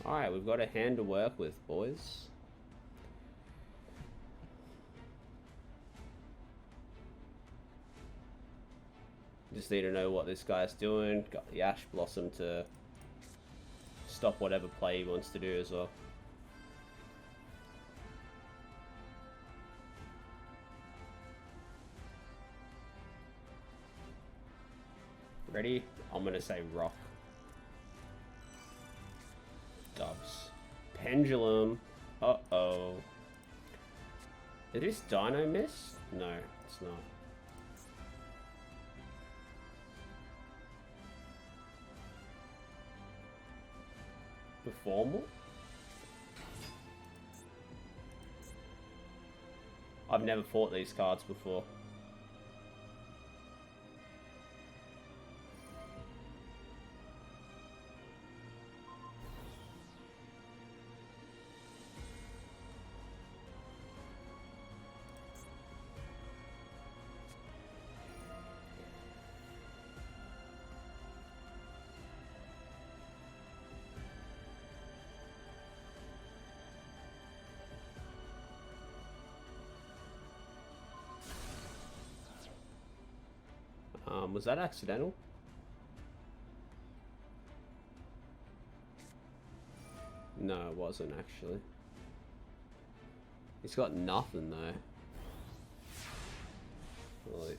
Alright, we've got a hand to work with, boys. Just need to know what this guy's doing. Got the Ash Blossom to stop whatever play he wants to do as well. Ready? I'm gonna say rock. Dubs. Pendulum. Uh-oh. Is this Dino Miss? No, it's not. Formal? I've never fought these cards before. Was that accidental? No, it wasn't actually. He's got nothing though. Really.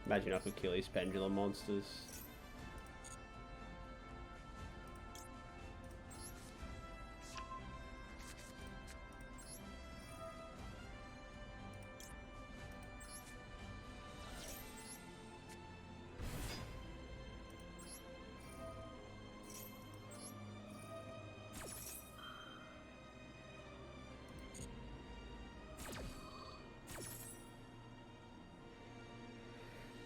Imagine I could kill these pendulum monsters.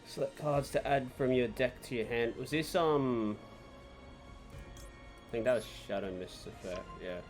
Select cards to add from your deck to your hand. Was this, I think that was Shadow Mist effect, yeah.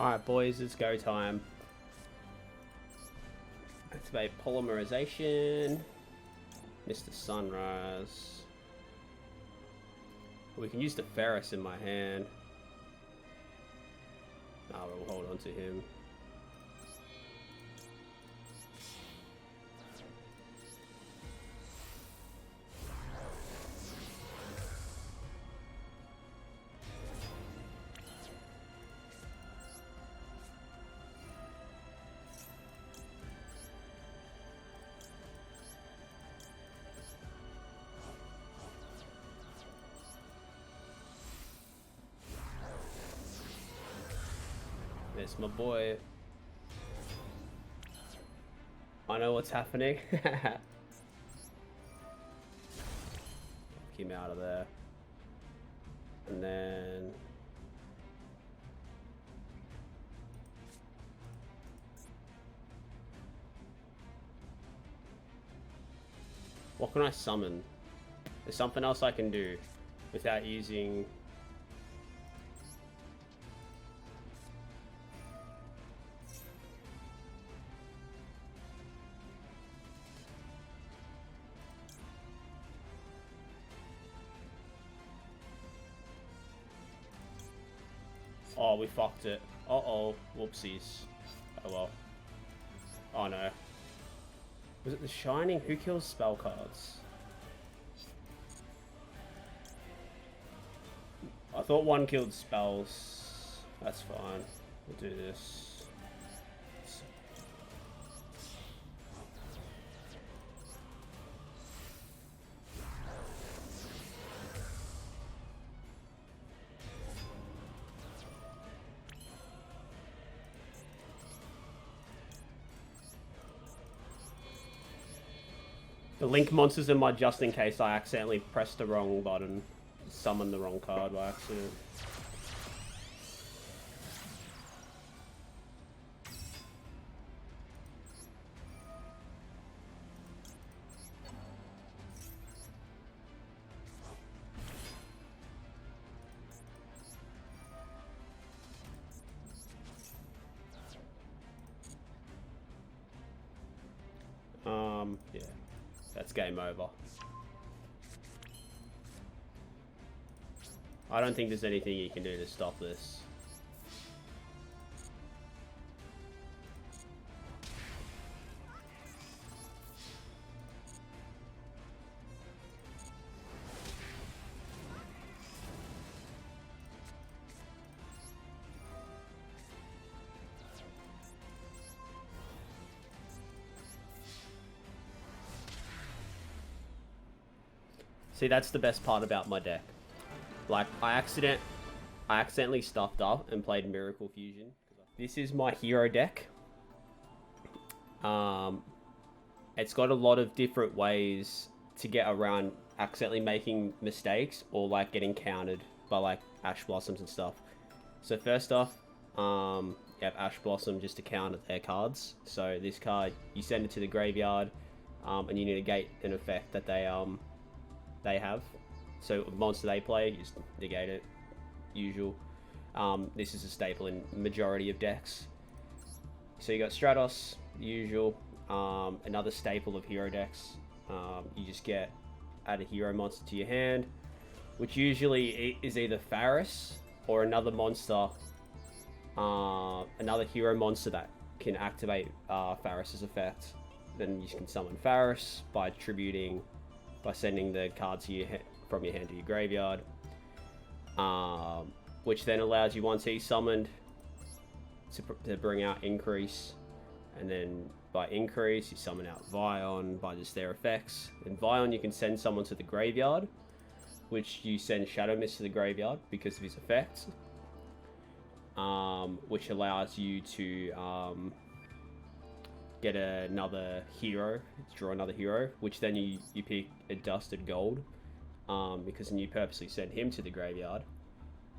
Alright boys, it's go time. Activate polymerization. Mr. Sunrise. We can use the Ferris in my hand. Nah, we'll hold on to him. It's my boy. I know what's happening. Keep him out of there. And then... what can I summon? There's something else I can do without using... Oh, we fucked it. Uh-oh. Whoopsies. Oh, well. Oh, no. Was it the Shining? Who kills spell cards? I thought one killed spells. That's fine. We'll do this. The link monsters in my just in case I accidentally pressed the wrong button. Summoned the wrong card by accident. Yeah. That's game over. I don't think there's anything you can do to stop this. See, that's the best part about my deck. Like, I accidentally stuffed up and played Miracle Fusion. This is my hero deck. It's got a lot of different ways to get around accidentally making mistakes or like getting countered by like Ash Blossoms and stuff. So first off, you have Ash Blossom just to counter their cards. So this card, you send it to the graveyard, and you negate an effect that they have. So a monster they play, you just negate it. Usual. This is a staple in majority of decks. So you got Stratos, usual. Another staple of hero decks. You just add a hero monster to your hand, which usually is either Faris or another monster, another hero monster that can activate Faris's effect. Then you can summon Faris by sending the cards from your hand to your graveyard, which then allows you, once he's summoned, to bring out Increase, and then by Increase you summon out Vion by just their effects. In Vion you can send someone to the graveyard, which you send Shadow Mist to the graveyard because of his effects, which allows you to get another hero, draw another hero, which then you pick a Dusted Gold, because then you purposely send him to the graveyard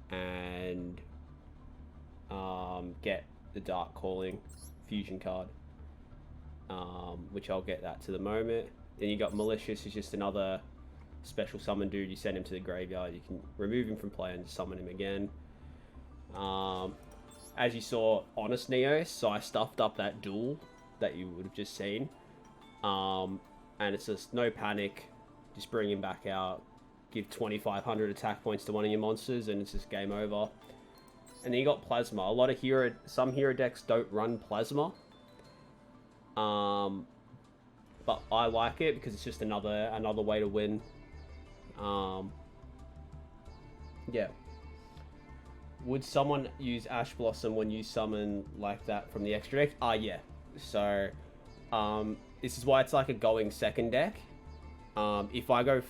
and get the Dark Calling fusion card, which I'll get that to the moment. Then you got Malicious, is just another special summon dude. You send him to the graveyard, you can remove him from play and summon him again. As you saw, Honest Neo, so I stuffed up that Duel that you would have just seen, and it's just no panic, just bring him back out, give 2,500 attack points to one of your monsters, and it's just game over. And then you got Plasma. Some hero decks don't run Plasma, but I like it because it's just another way to win. Yeah. Would someone use Ash Blossom when you summon like that from the extra deck? Yeah. So, this is why it's like a going second deck. If I go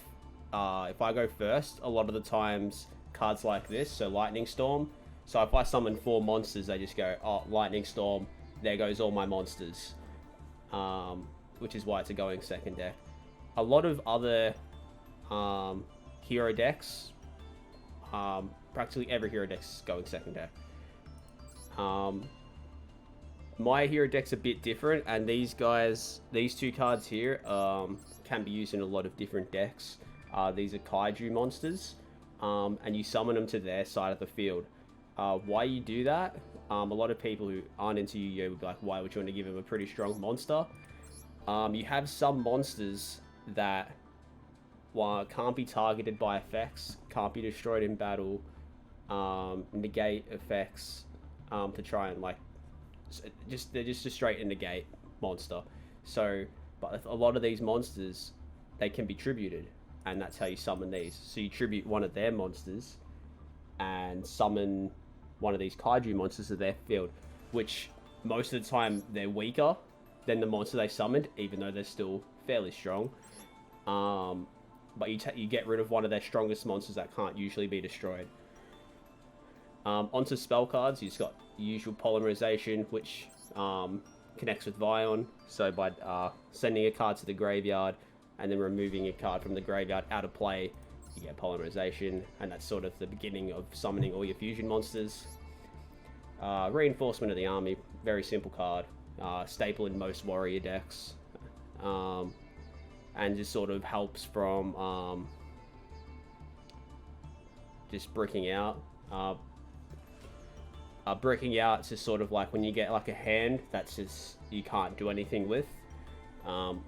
first, a lot of the times cards like this, so Lightning Storm. So if I summon 4 monsters, they just go, oh, Lightning Storm, there goes all my monsters. Which is why it's a going second deck. A lot of other hero decks, practically every hero deck's going second deck. My hero deck's a bit different, and these two cards here can be used in a lot of different decks. These are Kaiju monsters, and you summon them to their side of the field. Why you do that? A lot of people who aren't into Yu-Gi-Oh! Would be like, why would you want to give them a pretty strong monster? You have some monsters that can't be targeted by effects, can't be destroyed in battle, negate effects to try and like they're just a straight and negate monster. So, but a lot of these monsters, they can be tributed, and that's how you summon these. So you tribute one of their monsters, and summon one of these kaiju monsters to their field, which most of the time they're weaker than the monster they summoned, even though they're still fairly strong. But you get rid of one of their strongest monsters that can't usually be destroyed. Onto spell cards, you've got the usual polymerization, which connects with Vion. So by sending a card to the graveyard and then removing a card from the graveyard out of play, you get polymerization, and that's sort of the beginning of summoning all your fusion monsters. Reinforcement of the army, very simple card, staple in most warrior decks, and just sort of helps from just bricking out. Breaking out is just sort of like when you get like a hand that's just you can't do anything with.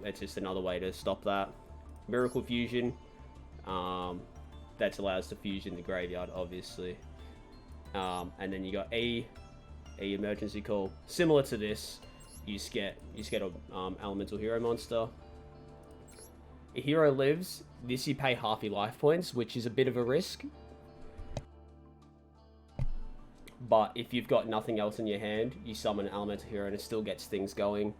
It's just another way to stop that. Miracle Fusion, that allows to fusion the graveyard, obviously. And then you got E Emergency Call. Similar to this, you just get a elemental hero monster. A hero lives. This you pay half your life points, which is a bit of a risk. But if you've got nothing else in your hand, you summon an elemental hero and it still gets things going.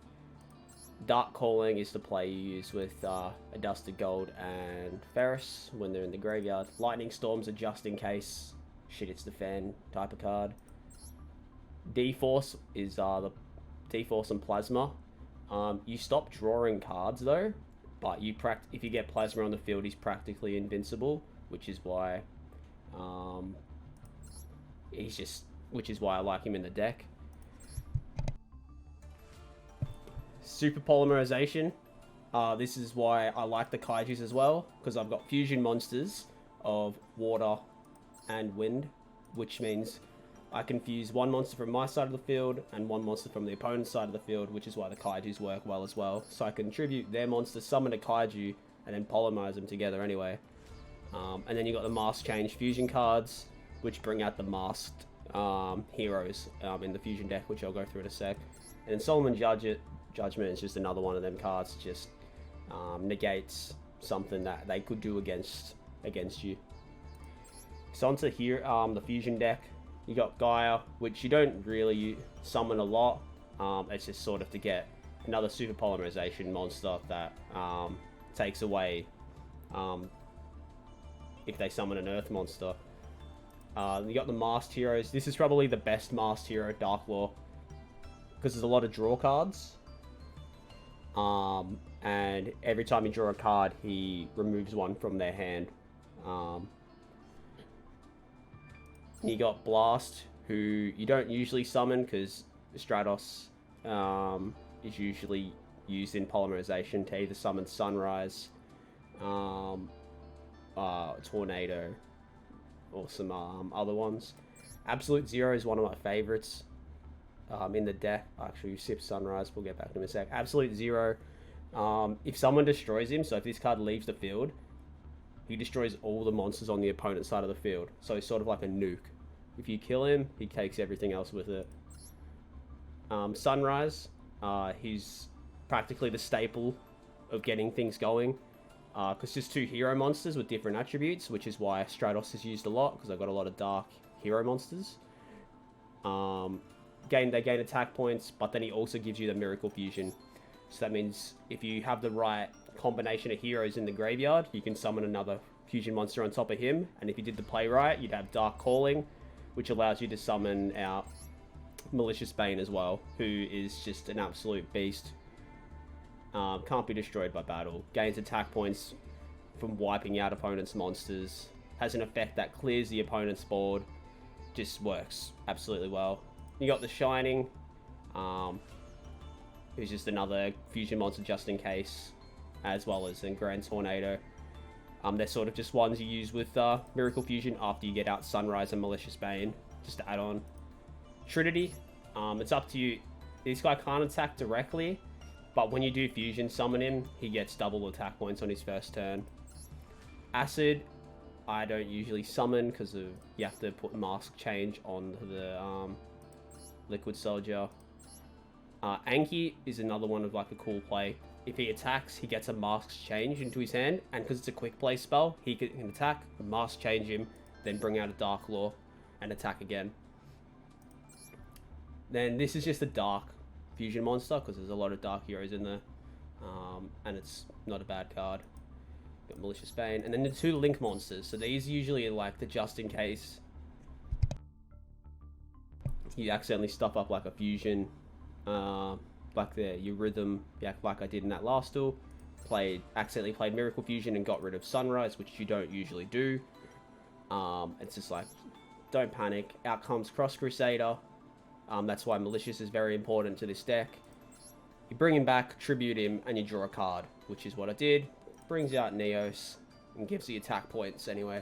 Dark Calling is the play you use with Adusted Gold and Ferris when they're in the graveyard. Lightning Storms are just in case shit hits the fan type of card. D-Force is the D-Force and Plasma. You stop drawing cards though, but if you get Plasma on the field, he's practically invincible, which is why I like him in the deck. Super Polymerization. This is why I like the Kaijus as well, because I've got fusion monsters of water and wind, which means I can fuse one monster from my side of the field and one monster from the opponent's side of the field, which is why the Kaijus work well as well. So I can tribute their monster, summon a Kaiju, and then polymerize them together anyway. And then you got the Mask Change fusion cards, which bring out the masked heroes in the fusion deck, which I'll go through in a sec. And then Solomon Judgment is just another one of them cards, just negates something that they could do against you. So onto here, the fusion deck. You got Gaia, which you don't really summon a lot. It's just sort of to get another super polymerization monster that takes away if they summon an earth monster. You got the masked heroes. This is probably the best masked hero, Dark Law, because there's a lot of draw cards. And every time you draw a card, he removes one from their hand. You got Blast, who you don't usually summon because Stratos is usually used in polymerization to either summon Sunrise, Tornado, or some other ones. Absolute Zero is one of my favorites in the deck. Actually, you sip Sunrise, we'll get back to him in a sec. Absolute Zero, if someone destroys him, so if this card leaves the field, he destroys all the monsters on the opponent's side of the field. So he's sort of like a nuke. If you kill him, he takes everything else with it. Sunrise, he's practically the staple of getting things going. Because there's two hero monsters with different attributes, which is why Stratos is used a lot, because I've got a lot of dark hero monsters. They gain attack points, but then he also gives you the Miracle Fusion. So that means if you have the right combination of heroes in the graveyard, you can summon another fusion monster on top of him. And if you did the play right, you'd have Dark Calling, which allows you to summon out Malicious Bane as well, who is just an absolute beast. Can't be destroyed by battle. Gains attack points from wiping out opponent's monsters. Has an effect that clears the opponent's board. Just works absolutely well. You got the Shining, who's just another fusion monster just in case, as well as in Grand Tornado. They're sort of just ones you use with Miracle Fusion after you get out Sunrise and Malicious Bane, just to add on. Trinity, it's up to you. This guy can't attack directly, but when you do fusion summon him, he gets double attack points on his first turn. Acid, I don't usually summon because of you have to put mask change on the liquid soldier. Anki is another one of like a cool play. If he attacks, he gets a mask change into his hand, and because it's a quick play spell, he can attack, mask change him, then bring out a Dark Law and attack again. Then this is just a dark fusion monster because there's a lot of dark heroes in there, and it's not a bad card. Got Malicious Bane, and then the 2 link monsters. So these usually are like the just in case you accidentally stuff up like a fusion, like your rhythm, yeah, like I did in that last duel. Accidentally played Miracle Fusion and got rid of Sunrise, which you don't usually do. It's just like, don't panic. Out comes Cross Crusader. That's why Malicious is very important to this deck. You bring him back, tribute him, and you draw a card, which is what I did. Brings out Neos and gives the attack points anyway.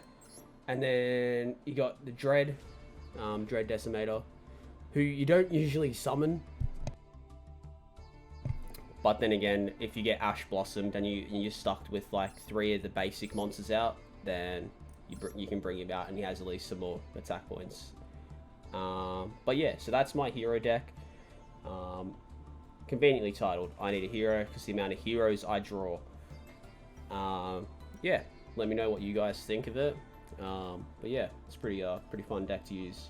And then you got the Dread, Dread Decimator, who you don't usually summon. But then again, if you get Ash Blossomed and you're stuck with like 3 of the basic monsters out, then you can bring him out and he has at least some more attack points. But yeah, so that's my hero deck. Conveniently titled I Need a Hero because the amount of heroes I draw. Yeah, let me know what you guys think of it. But yeah, it's pretty fun deck to use.